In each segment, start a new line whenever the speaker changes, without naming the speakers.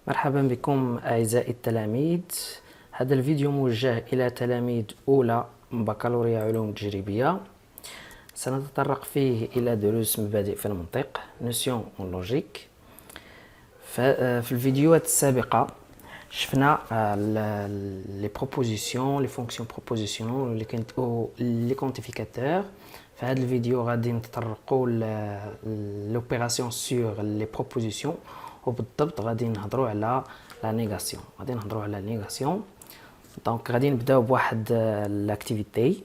مرحبا بكم أعزائي التلاميذ. هذا الفيديو موجه إلى تلاميذ أولى بكالوريا علوم تجريبية. سنتطرق فيه إلى دروس مبادئ في المنطق نوسيون اون لوجيك. في الفيديوهات السابقة شفنا لي بروبوزيسيون لي فونكسيون بروبوزيسيون لي كونتيفيكاتور. في هذا الفيديو غادي نتطرقوا لوبيراسيون سور لي بروبوزيسيون، وبالضبط غادي نهضروا على لا نيغاسيون. دونك غادي نبداو بواحد لاكتيفيتي.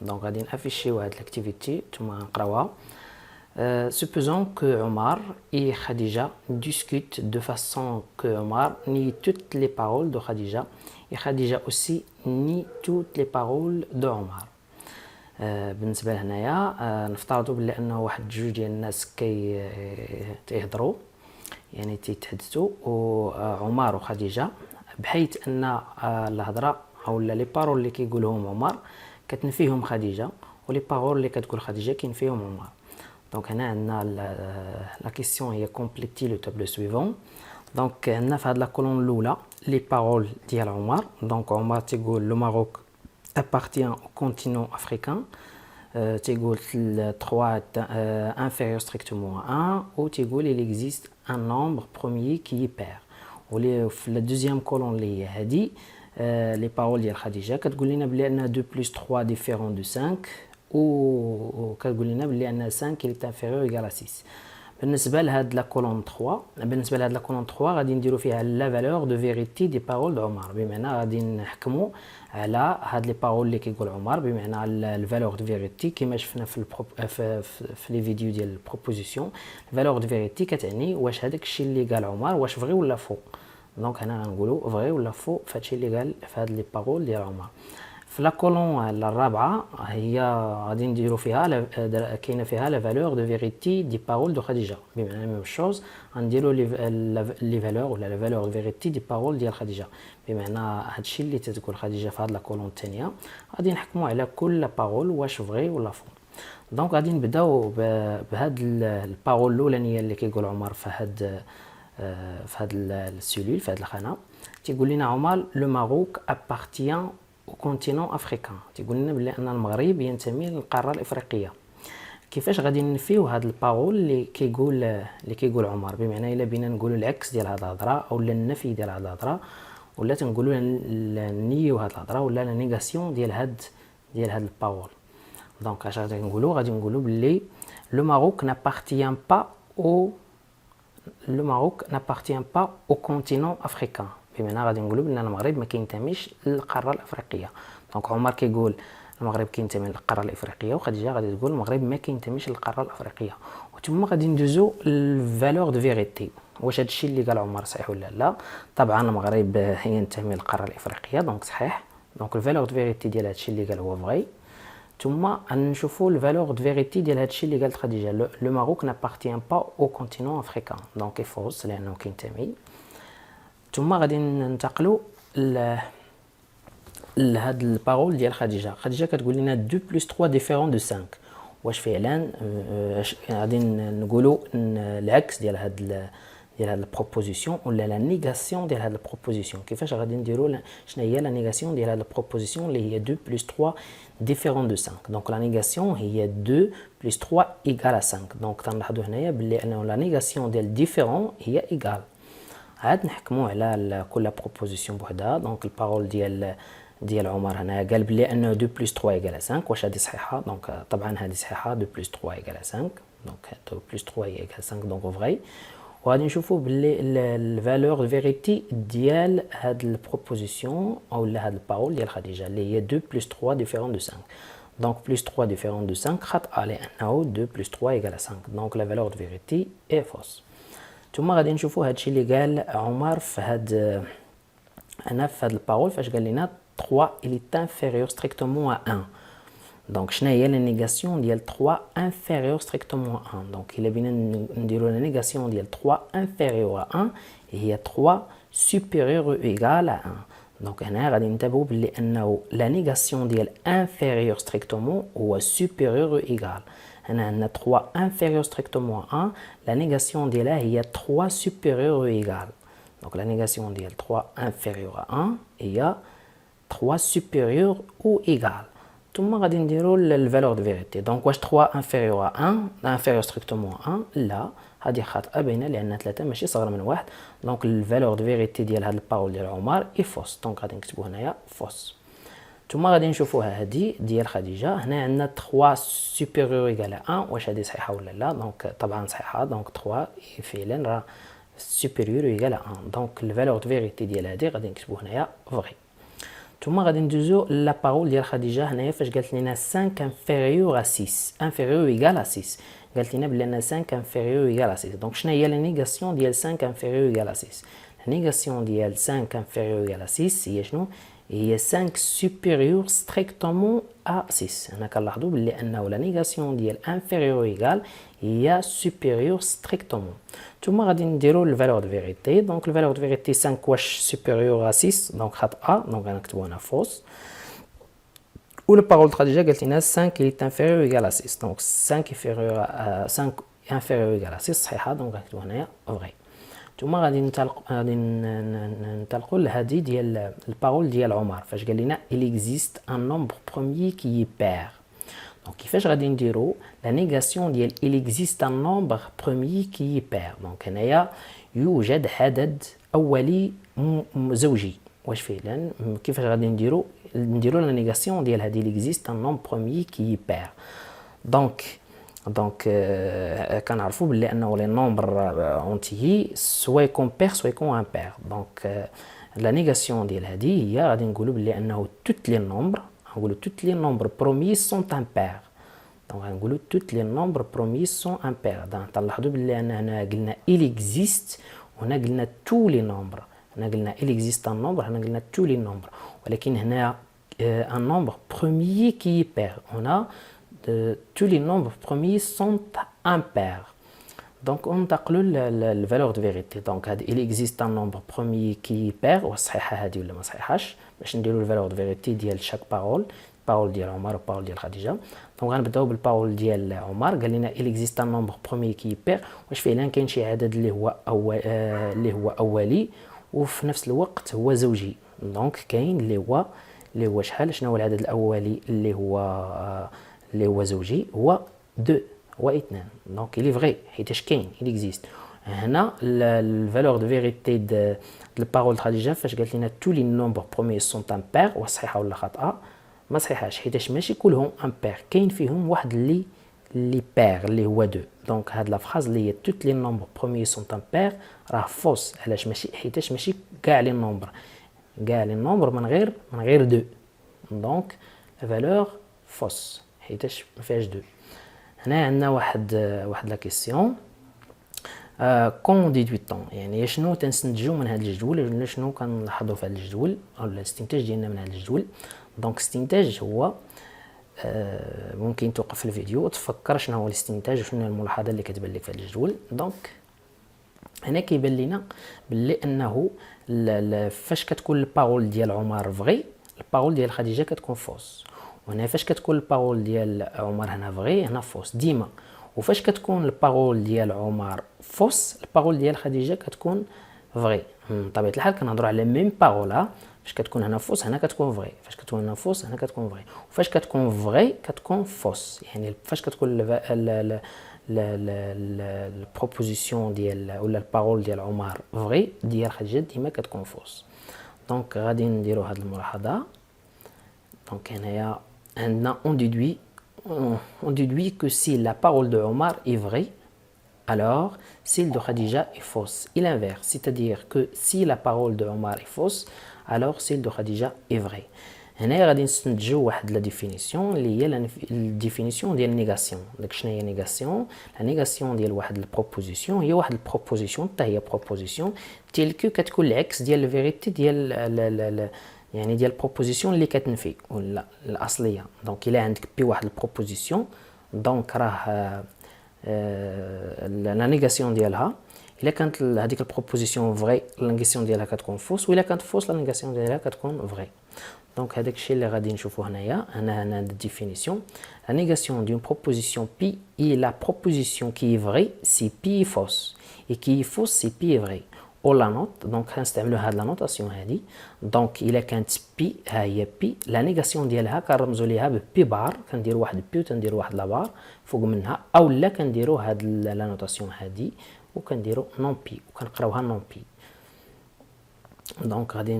دونك غادي نافيشيو هاد لاكتيفيتي ثم نقراوها. Supposons que Omar et Khadija discutent de façon que Omar nie toutes les paroles de Khadija et Khadija aussi nie toutes les paroles de Omar. بالنسبه لهنايا نفترضوا بلي انه واحد جوج ديال الناس تيهضروا، يعني تيتحدثوا، وعمر وخديجه، بحيث ان الهضره او لي بارول اللي كيقولهم عمر كتنفيهم خديجه، ولي بارول اللي كتقول خديجه كينفيهم عمر. دونك هنا عندنا لا كيسيون هي كومبليتي لو تابلو سويفون. دونك عندنا في هاد لا كولون الاولى لي بارول ديال عمر. دونك عمر تيقول لو ماروك appartient au continent africain. تيقول 3 inférieur strictement à 1، ou تيقول il existe un nombre premier qui est pair. و في la deuxième colonne اللي هي هادي les paroles ديال خديجه كتقول لنا بلي ان 2 plus 3 différent de 5، وكتقول لنا بلي ان 5 il est inférieur égal à 6. بالنسبه لهاد لا كولون 3 غادي نديرو فيها لا فالور دو فيريتي دي بارول دو عمر، بمعنى غادي نحكموا على هاد لي بارول اللي كيقول عمر، بمعنى الفالور دو فيريتي كما شفنا في لي فيديو ديال البروبوزيسيون. الفالور دو فيريتي كتعني واش هذاك الشيء اللي قال عمر واش فغي ولا فو. دونك هنا غنقولوا فغي ولا فو في هادشي اللي قال في هاد لي بارول ديال عمر. في لا كولون الرابعه هي غادي نديرو فيها كاينه فيها لا فالور دو فيريتي دي بارول دو خديجه، بمعنى ميم شوز غنديرو لي فالور ولا لا فالور دو فيريتي دي بارول ديال خديجه، بمعنى هادشي اللي تتقول خديجه في هاد لا كولون الثانيه غادي نحكموا على كل بارول واش فغي ولا فو. دونك غادي نبداو بهاد البارول الاولانيه اللي كيقول عمر في هاد السيلول، في هاد الخانه. تيقول لنا عمر لو ماروك ابارتيان au continent africain. تيقول لنا بلي ان المغرب ينتمي للقاره الافريقيه. كيفاش غادي نفيو هاد البارول اللي كيقول عمر؟ بمعنى الا بينا نقولوا العكس ديال هاد الهضره، او النفي ديال هاد الهضره، ولا تنقولوا نيو هاد الهضره، ولا لا نيغاسيون ديال هاد البارول. دونك اش غادي نقولوا بلي لو ماروك n'appartient pas au continent africain، بمعنى غادي نقولوا بان المغرب ما كينتميش للقاره الافريقيه. دونك عمر كيقول المغرب كينتمي للقاره الافريقيه، وخديجه غادي تقول المغرب ما كينتميش للقاره الافريقيه. وثم غادي ندوزو الفالور دو فيريتي، واش هادشي اللي قال عمر صحيح ولا لا. طبعا المغرب ينتمي للقاره الافريقيه، دونك صحيح. دونك الفالور دو فيريتي ديال هادشي اللي قال هو فغي. ثم نشوفوا الفالور دو فيريتي ديال هادشي اللي قالت خديجه لو ماروك n'appartient pas au continent africain، دونك فوز لانه كينتمي. ثم غادي ننتقلوا لهاد البارول ديال خديجه كتقول لنا 2 plus 3 différent de 5. واش فعلا غادي نقولوا العكس ديال هاد البروبوزيسيون، ولا لا نيغاسيون ديال هاد البروبوزيسيون؟ كيفاش غادي نديروا شنو هي لا نيغاسيون ديال هاد البروبوزيسيون اللي هي 2 plus 3 différent de 5؟ دونك لا نيغاسيون هي 2 plus 3 égale à 5. دونك تنلاحظوا هنايا بلي انه لا نيغاسيون ديال ديفيرون هي ايغال. عاد نحكموا على كل بروبوزيسيون بوحدها. دونك البارول ديال عمر هنا قال بلي انه 2 plus 3 égale à 5. واش هذه صحيحه؟ دونك طبعا هذه صحيحه، 2 plus 3 égale à 5. دونك 2 plus 3 égale à 5، دونك فغي. وغادي نشوفوا بلي الفالور فيريتي ديال هاد البروبوزيسيون او هاد البارول ديال خديجه اللي هي 2 plus 3 différent de 5. دونك plus 3 différent de 5 خطأ، لانه 2 plus 3 égale à 5. دونك لا فالور فيريتي اي فوس. ثم غادي نشوفوا هادشي اللي قال عمر في هاد البارول. فاش قال لنا 3 il est inférieur strictement à 1. دونك شنو هي لا نيغاسيون ديال 3 inférieur strictement à 1؟ دونك الا بينا نديروا لا نيغاسيون ديال 3 inférieur à 1 هي 3 supérieur ou égal à 1. دونك هنا غادي ننتبهوا بلي انه لا نيغاسيون ديال inférieur strictement هو supérieur ou égal. هنا عندنا 3 inférieur strictement à 1، لا نيغاسيون ديالها هي 3 supérieur ou égal. Donc la négation ديال 3 inférieur à 1 هي 3 supérieur ou égal. ثم غادي نديرو الفالور دو فيريتي. دونك واش 3 inférieur à 1 inférieur strictement à 1 لا هذه خاطئه باينه لان 3 ماشي صغر من 1. دونك الفالور دو فيريتي ديال هاد البارول ديال عمر اي فوس. دونك غادي نكتبو هنايا فوس. ثم غادي نشوفوها هادي ديال خديجه. هنا عندنا 3 supérieur égal à 1. واش هادي صحيحه ولا لا؟ دونك طبعا صحيحه. دونك 3 فعلا راه supérieur égal à 1. دونك الفالور دو فيريتي ديال هادي غادي نكتبو هنايا فري. ثم غادي ندوزو لا بارول ديال خديجه. هنايا فاش قالت لنا 5 inférieur à 6 inférieur égal à 6 قالت لنا بلي ان 5 inférieur égal à 6. دونك شنو هي لا نيغاسيون ديال 5 inférieur égal à 6؟ لا نيغاسيون ديال 5 inférieur égal à 6 هي شنو؟ هي 5 supérieur strictement à 6. هنا كنلاحظوا بلي انه لا نيغاسيون ديال inférieur égal هي supérieur strictement. ثم غادي نديرو الفالور دو فيريتي. دونك الفالور دو فيريتي 5 واش supérieur à 6 دونك خاطئه. دونك غنكتبو هنا فوس. و البارول دو خديجه قالت لنا 5 il est inférieur égal à 6. دونك 5 inférieur à 5 inférieur égal à 6 صحيحه. دونك غنكتبو هنايا فري. ثم غادي ننطلقوا لهذه ديال البارول ديال عمر فاش قال لنا il existe un nombre premier qui est pair. دونك كيفاش غادي نديرو لا نيغاسيون ديال il existe un nombre premier qui est pair. دونك هنايا يوجد عدد اولي زوجي. واش فعلا كيفاش غادي نديرو لا نيغاسيون ديال هذه il existe un nombre premier qui est pair. دونك كنعرفوا بلي انه لي نومبر اونتيي سوا يكون بير سوا يكون امبير. دونك لا نيغاسيون ديال هذه هي غادي نقولوا بلي انه توت لي نومبر نقولوا توت لي نومبر بروميي سون امبير. دونك غنقولوا توت لي نومبر بروميي سون امبير. دونك تلاحظوا بلي هنا قلنا il existe وهنا قلنا تو لي نومبر. هنا قلنا il existe un nombre هنا قلنا تو لي نومبر. ولكن هنا un nombre premier qui est pair. هنا tous les nombres premiers sont impairs. Donc on تقلوا le valeur de vérité. Donc il existe un nombre premier qui est pair. وصحيحه هذه ولا ما صحيحاش باش نديروا الفالور دو فيريتي ديال شاك بارول ديال عمر وبارول ديال خديجه. دونك غنبداو بالبارول ديال عمر. قال لنا il existe un nombre premier qui est pair. واش فعلا كاين شي عدد اللي هو اولي وفي نفس الوقت هو زوجي. دونك كاين اللي هو شحال شنو هو العدد الاولي اللي هو زوجي هو 2 هو 2. دونك il est vrai حيتاش كاين il existe. هنا الفالور دو فيريتي د البارول خديجه فاش قالت لنا tous les nombres premiers sont impairs. وصحيحه ولا خاطئه؟ ما صحيحاش حيتاش ماشي كلهم امبير. كاين فيهم واحد اللي بير اللي هو 2. دونك هاد لا فراز اللي هي toutes les nombres premiers sont impairs راه فوس. علاش ماشي؟ حيتاش ماشي كاع لي نومبر من غير 2. دونك فالور فوس حيتاش ما فيهاش 2. هنا عندنا واحد لا كيسيون كون ديدويتون يعني شنو تنستنتجوا من هذا الجدول ولا شنو كنلاحظوا في هذا الجدول او الاستنتاج ديالنا من هذا الجدول. دونك الاستنتاج هو ممكن توقف الفيديو وتفكر شنو هو الاستنتاج وشنو الملاحظه اللي كتبان لك في هذا الجدول. دونك هنا كيبان لنا باللي انه فاش كتكون البارول ديال عمر فغي البارول ديال خديجه كتكون فوس. وهنا فاش كتكون البارول ديال عمر هنا فغي هنا فوس ديما. وفاش كتكون البارول ديال عمر فوس البارول ديال خديجه كتكون فغي. بطبيعه الحال كنهضروا على ميم بارول. فاش كتكون هنا فوس هنا كتكون فغي. فاش كتكون هنا فوس هنا كتكون فغي. وفاش كتكون فغي كتكون فوس. يعني فاش كتكون البروبوزيسيون ديال ولا البارول ديال عمر فغي ديال خديجه ديما كتكون فوس. دونك غادي نديروا هذه الملاحظه. دونك هنايا عندنا on déduit que si la parole de Omar est vraie, alors celle de Khadija est fausse. Et l'inverse, c'est-à-dire que si la parole de Omar est fausse, alors celle de Khadija est vraie. هنا غادي نستنتجوا واحد لا ديفينيسيون اللي هي الديفينيسيون ديال النيغاسيون. داك شنو هي نيغاسيون؟ لا نيغاسيون ديال واحد البروبوزيسيون هي واحد البروبوزيسيون حتى هي بروبوزيسيون تيلكو كتكون العكس ديال الفيريتي ديال يعني ديال البروبوزيسيون اللي كتنفي ولا الاصليه. دونك الا عندك بي واحد البروبوزيسيون دونك راه لا نيغاسيون ديالها الا كانت هذيك البروبوزيسيون فغي لا نيغاسيون ديالها كتكون فوس والا كانت فوس لا نيغاسيون ديالها كتكون فغي. دونك هذاك الشيء اللي غادي نشوفوه هنايا. هنا الديفينيسيون لا نيغاسيون دون بروبوزيسيون بي اي لا بروبوزيسيون كي est vraie si P est fausse et qui est fausse si P est vrai او لا نوت. دونك غنستعملوا هاد لا نوتاسيون هادي. دونك الا كانت بي ها هي بي، لا نيغاسيون ديالها كنرمزوا ليها ببي بار، كنديروا واحد بي وتنديروا واحد لا بار فوق منها، او لا كنديروا هاد لا نوتاسيون هادي وكنديروا نون بي وكنقراوها نون بي. دونك غادي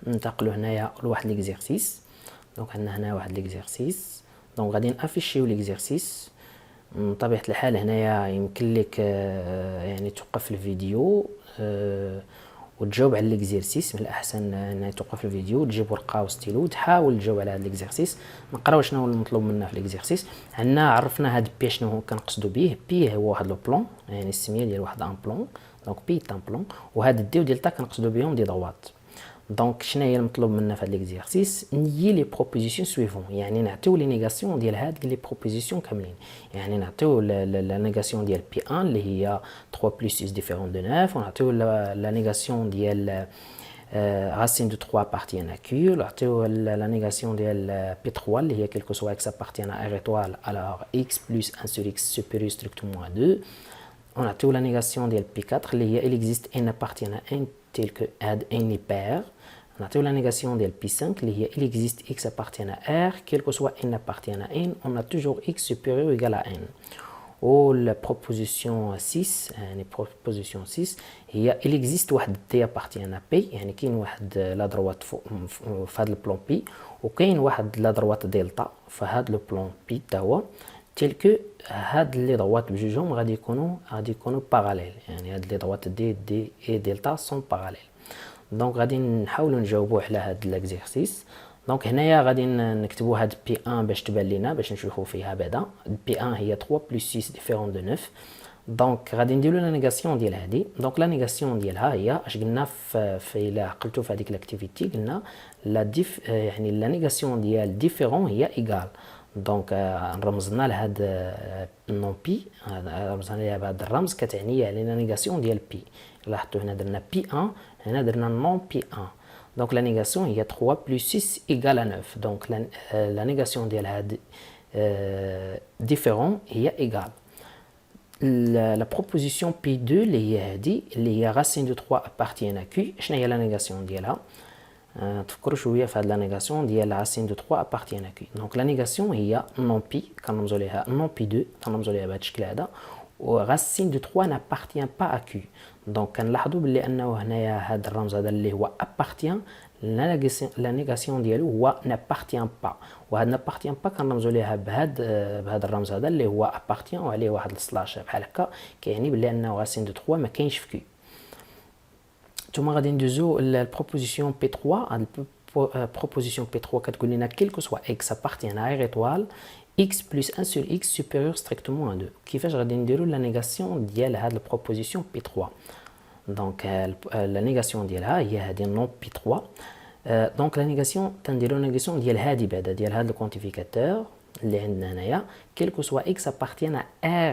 ننتقلوا هنايا لواحد ليكزيرسيس. دونك عندنا هنا واحد ليكزيرسيس. دونك غادي نافيشيو ليكزيرسيس. بطبيعة الحال هنايا يمكن لك يعني توقف الفيديو وتجاوب على ليكزيرسيس. من الاحسن ان توقف الفيديو تجيب ورقه وستيلو وتحاول تجاوب على هذا ليكزيرسيس. نقراو شنو هو المطلوب منا في ليكزيرسيس. عندنا عرفنا هاد بي شنو كنقصدوا به. بي هو واحد لو بلون، يعني السميه ديال واحد ان بلون. دونك بي تان بلون، وهاد دي ودلتا كنقصدوا بهم دي ضوات. دونك شنو هي المطلوب منا في هذا ليكزيرسيس؟ نيي لي بروبوزيسيون سويفون، يعني نعطيو لي نيغاسيون ديال هاد لي بروبوزيسيون كاملين. يعني نعطيو لا نيغاسيون ديال بي 1 اللي هي 3 بلس 6 ديفيرون دو 9، ونعطيو لا نيغاسيون ديال racine de 3 appartient à Q, la négation de P3 اللي هي quelque soit x appartient à R étoile, alors x plus 1 sur x supérieur strictement à 2. On a la négation de P4 اللي هي il existe n appartient à n tel que add n est pair. On a la négation de P5 اللي هي il existe x appartient à R, quel que soit n appartient à n, on a toujours x supérieur ou égal à n. و la proposition 6 يعني proposition 6 هي il existe واحد t appartient à p، يعني كاين واحد لا دروات في هذا البلون بي، وكاين واحد لا دروات دلتا في هذا لو بلون بي تا هو تيل كو هاد لي دروات بجوجهم غادي يكونوا باراليل، يعني هاد لي دروات دي اي دلتا سون باراليل. دونك غادي نحاولوا نجاوبوا على هاد ليكزيرسيس. دونك هنايا غادي نكتبوا هاد بي 1 باش تبان لينا، باش نشوفوا فيها بعدا. بي 1 هي 3 بلس 6 ديفيرون دو 9. دونك غادي نديروا لا نيغاسيون ديال هادي. دونك لا نيغاسيون ديالها هي اش قلنا في الا عقلتوا في هذيك لاكتيفيتي قلنا يعني لا نيغاسيون ديال ديفيرون هي ايغال. دونك رمزنا لهاد نون بي، رمزنا ليها بهذا الرمز كتعني علينا نيغاسيون ديال بي. لاحظتوا هنا درنا بي 1، هنا درنا نون بي 1. Donc la négation il y a 3 plus 6 égale à 9. Donc la négation de la différent il y a égal. La proposition P2 les racines de 3 appartiennent à Q. شنو هي la négation ديالها؟ تفكروا شويه في هذه la négation ديال racine de 3 appartiennent à Q. Donc la négation هي non P كنرمزوا ليها non P2 كنرمزوا ليها بهذا الشكل هذا. ورacine de 3 n'appartient pas à Q. دونك كنلاحظوا بلي انه هنايا هذا الرمز هذا اللي هو appartient لا نيغاسيون ديالو هو n'appartient pas، وهذا n'appartient pas كنرمزوا ليها بهذا الرمز هذا اللي هو appartient وعليه واحد السلاش بحال هكا، كيعني بلي انه racine de 3 ما كاينش في Q. ثم غادي ندوزو للبروبوزيسيون P3. هاد البروبوزيسيون P3 كتقول لنا quel que soit x appartient à R étoile x plus 1 sur x supérieur strictement à 2. كيفاش غادي نديرو لا نيغاسيون ديال هاد البروبوزيسيون P3؟ دونك لا نيغاسيون ديالها هي هادي نون P3. دونك لا نيغاسيون تنديرو نيغاسيون ديال هادي بعدا ديال هاد الكونتيفيكاتور اللي عندنا هنايا quel que soit x appartient à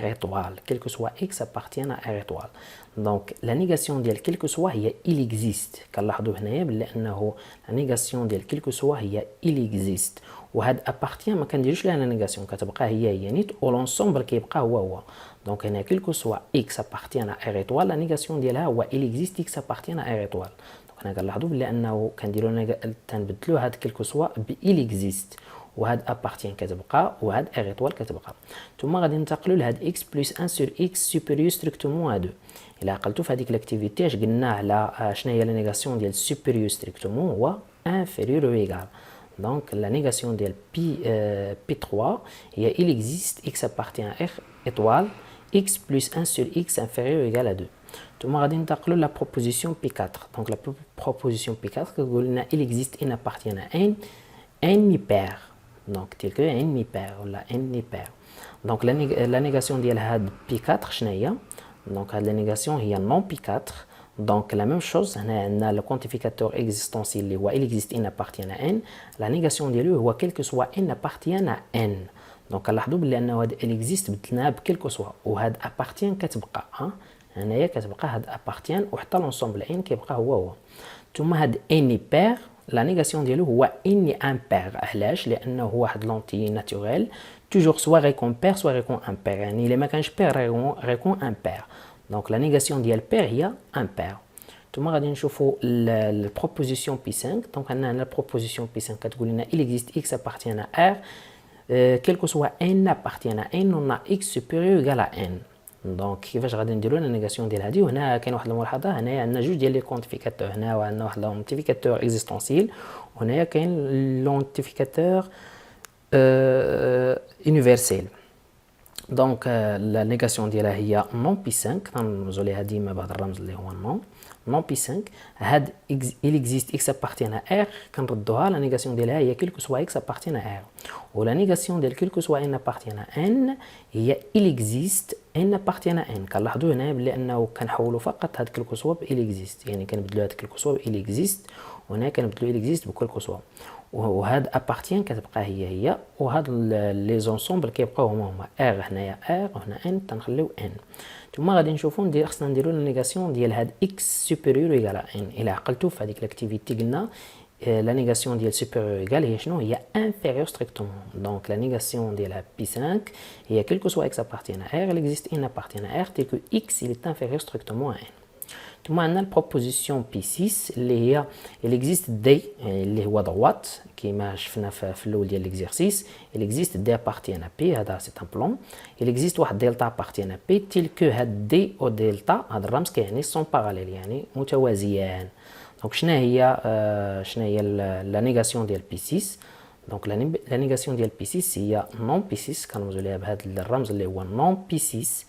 R étoile, quel que soit x appartient à R étoile. دونك لا نيغاسيون ديال quel que soit هي il existe. كنلاحظوا هنايا بلي انه لا نيغاسيون ديال quel que soit هي il existe، وهاد appartient ما كنديروش لها لا نيغاسيون، كتبقى هي نيت و لونسومبل كيبقى هو. دونك هنا quel que soit x appartient à R étoile لا نيغاسيون ديالها هو il existe x appartient à R étoile. دونك هنا كنلاحظوا بلي انه كنديروا تنبدلوا هاد quel que soit ب il existe، وهاد appartient كتبقى وهاد R étoile كتبقى. ثم غادي ننتقلوا لهاد x plus 1 sur x supérieur strictement à 2. الا عقلتوا في هذيك لاكتيفيتي اش قلنا على شنو هي لا نيغاسيون ديال supérieur strictement هو inférieur ou égal. Donc la négation de P3 هي il existe x appartient à R étoile x plus 1 sur x inférieur ou égal à 2. ثم غادي ننتقلوا لا proposition P4. Donc la proposition P4 كتقول لنا il existe n appartient à n pair. Donc tel que n pair ولا n pair. Donc la négation ديال هاد P4 شنو هي؟ Donc هاد la négation هي non P4. Donc la même chose هنا عندنا le quantificateur existentiel اللي هو il existe n appartient à n. la négation ديالو هو quel que soit n appartient à n. Donc كنلاحظوا بلي انه هاد il existe بدلناه ب quel que soit، وهاد appartient كتبقى هنايا كتبقى هاد appartient وحتى l'ensemble n كيبقى هو. ثم هاد n pair لا نيغاسيون ديالو هو n impair. علاش؟ لانه هو واحد لونتي ناتوريل توجور سوا غيكون بير سوا غيكون امبير، يعني الا ما كانش بير غيكون امبير. Donc la négation ديال pair هي impair. ثم غادي نشوفوا البروبوزيسيون P5. دونك عندنا la proposition P5 كتقول لنا il existe x appartient à R quel que soit n appartient à n on a x supérieur ou égal à n. دونك كيفاش غادي نديروا لا نيغاسيون ديال هذه. وهنا كاين واحد الملاحظه، هنايا عندنا جوج ديال لي كونتيفيكاتور، هنا وعندنا واحد لونتيفيكاتور اكزيستونسيل وهنايا كاين لونتيفيكاتور universel. دونك لا نيغاسيون ديالها هي نون بي 5، كنرمزوا ليها ديما بهذا الرمز اللي هو نون بي 5. هاد il existe x appartient à R كنردوها لا نيغاسيون ديالها هي كيلكو سوا x appartient à R، ولا نيغاسيون ديال كيلكو سوا n appartient à n هي il existe n appartient à n. كنلاحظوا هنا بلي انه كنحولوا فقط هاد كيلكو سوا ب il existe، يعني كنبدلوا هاد كيلكو سوا ب il existe وهنا كنبدلوا il existe بكيلكو سوا، وهاد ابارتيان كتبقى هي وهاد لي زونسومبل كيبقاو هما ار هنايا ار وهنا ان تنخليو ان. ثم غادي نشوفوا خصنا نديروا لا نيغاسيون ديال هاد اكس سوبيريور ايغال ان. الا عقلتوا في هذيك لاكتيفيتي قلنا لا نيغاسيون ديال سوبيريور ايغال هي شنو؟ هي انفيريور ستريكتومون. دونك لا نيغاسيون ديالها بي 5 هي كيلكو سوا اكس ابارتيان ا ار il existe ان ابارتيان ا ار تيل كو اكس il est inférieur strictement à n. ثم عندنا البروبوزيسيون بي 6 اللي هي il existe دي اللي هو droite كيما شفنا في الاول ديال ليكزيرسيس il existe دي appartient à P. هذا سي ان بلون il existe واحد دلتا appartient à P تيل كو هاد دي او دلتا هذا الرمز كيعني سون باراليل يعني متوازيان. دونك شنو هي لا نيغاسيون ديال بي 6؟ دونك لا نيغاسيون ديال بي 6 هي نون بي 6 كنرمزوا ليها بهذا الرمز اللي هو نون بي 6.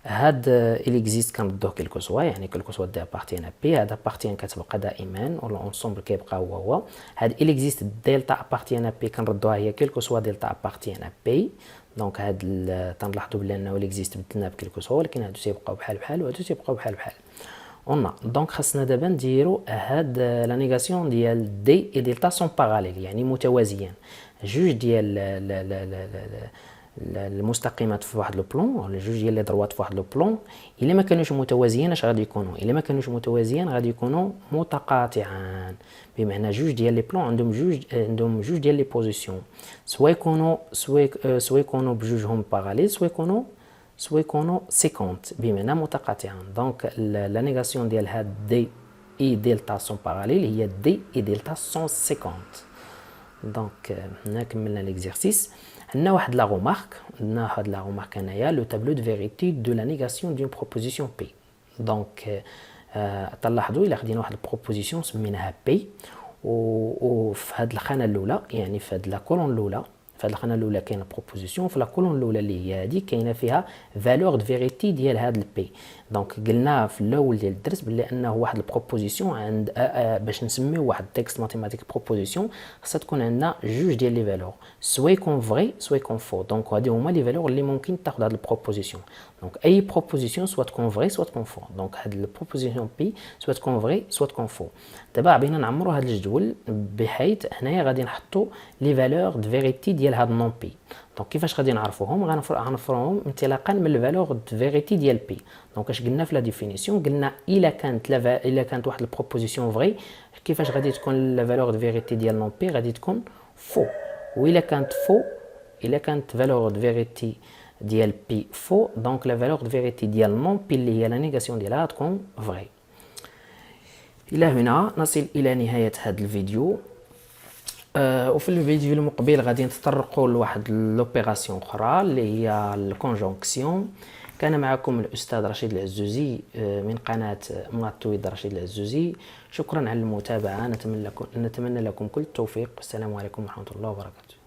هاد il existe كنردوه كيلكو سوا يعني كيلكو سوا دي appartient à P. هاد appartient كتبقى دائما والانسومبل كيبقى هو. هاد il existe دلتا appartient à P كنردوها هي كيلكو سوا دلتا appartient à P. دونك هاد تنلاحظوا بلي انه il existe بدلنا بكيلكو سوا، ولكن هادو تيبقاو بحال بحال وهادو تيبقاو بحال بحال. دونك خاصنا دابا نديرو هاد لا نيغاسيون ديال دي اي دلتا سون باراليل يعني متوازيان. جوج ديال المستقيمات في واحد لو بلون ولا جوج ديال لي دروات في واحد لو بلون الا ما كانوش متوازيين اش غادي يكونوا؟ الا ما كانوش متوازيين غادي يكونوا متقاطعان، بمعنى جوج ديال لي بلون عندهم جوج ديال لي بوزيسيون، سوا يكونوا بجوجهم باراليل سوا يكونوا سيكونت بمعنى متقاطعان. دونك لا نيغاسيون ديال هاد دي اي دلتا سون باراليل هي دي اي دلتا سون سيكونت. دونك هنا كملنا ليكزيرسيس. عندنا واحد لا رومارك هنايا لو تابلو دو فيريتي دو لا نيغاسيون دون بروبوزيسيون بي. دونك تلاحظوا الا خدينا واحد البروبوزيسيون سميناها بي وفي هاد الخانه الاولى يعني في هاد لا كولون الاولى في هاد الخانه الاولى كاينه بروبوزيسيون، في لا كولون الاولى اللي هي هادي كاينه فيها فالور دو فيريتي ديال هاد البي. دونك قلنا في الاول ديال الدرس بلي انه واحد البروبوزيسيون عند باش نسميو واحد تكست ماتيماتيك بروبوزيسيون خاصها تكون عندنا جوج ديال لي فالور سوا يكون فري سوا يكون فو. دونك هادي هما لي فالور اللي ممكن تاخذ هاد البروبوزيسيون. دونك اي بروبوزيسيون سوا تكون فري سوا تكون فو. دونك هاد البروبوزيسيون بي سوا تكون فري سوا تكون فو. دابا بغينا نعمروا هاد الجدول بحيث هنايا غادي نحطوا لي فالور دو فيريتي ديال هاد نون بي. دونك كيفاش غادي نعرفوهم؟ غنفرضوهم انطلاقا من الفالور دو فيريتي ديال بي. دونك اش قلنا في لا ديفينيسيون؟ قلنا الا كانت واحد البروبوزيسيون فري كيفاش غادي تكون لا فالور دو فيريتي ديال نون بي؟ غادي تكون فو. والا كانت فو الا كانت فالور دو فيريتي ديال بي فو دونك لا فالور دو فيريتي ديال نون بي اللي هي لا نيغاسيون ديالها تكون فري. الى هنا نصل الى نهايه هذا الفيديو. وفي الفيديو المقبل غادي نتطرقوا لواحد لوبيراسيون اخرى اللي هي الكونجونكسيون. كان معكم الاستاذ رشيد العزوزي من قناه ماتويد رشيد العزوزي. شكرا على المتابعه، نتمنى لكم كل التوفيق. السلام عليكم ورحمه الله وبركاته.